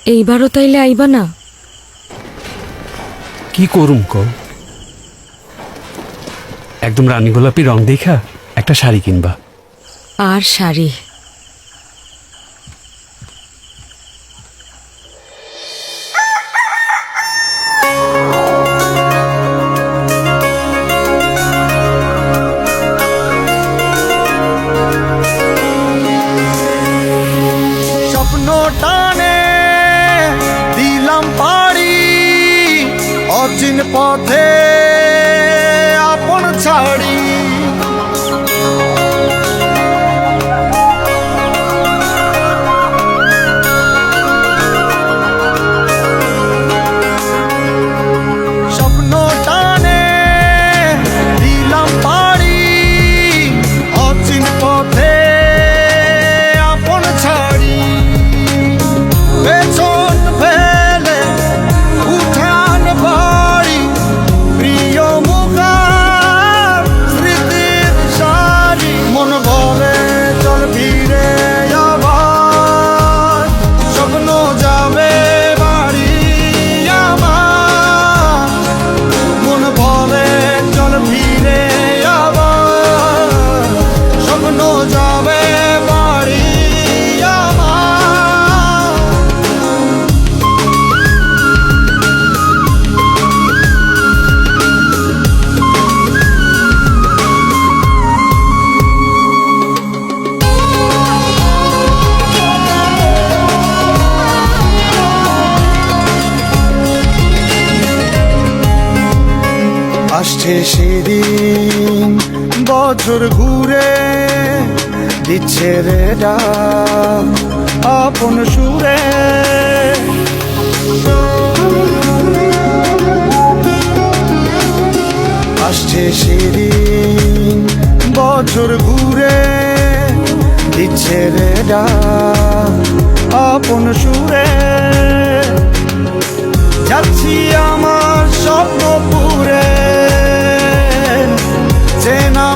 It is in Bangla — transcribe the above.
এইবারও তাইলে আইবা না? কি করুম ক? একদম রানী গোলাপি রং দেখা একটা শাড়ি কিনবা। আর শাড়ি? স্বপ্ন টানে দিলাম পাড়ি, অচিন পথে আপন ছাড়ি। স্বপ্ন টানে দিলাম পাড়ি, অচিন পথে আপন ছাড়ি। পেছন ফেলে উঠান বাড়ি, প্রিয় মুখার স্মৃতির সারি। মন বলে চল ফিরে আবার, স্বপ্ন যাবে বাড়ি আমার। মন বলে চল ফিরে আবার, স্বপ্ন যাবে বাড়ি আমার। আসছে সেদিন বছর ঘুরে, দিচ্ছে রে ডাক আপন সুরে। আসছে সেদিন বছর ঘুরে, দিচ্ছে রে ডাক আপন সুরে। যাচ্ছি আমার স্বপ্নপুরে, চেনা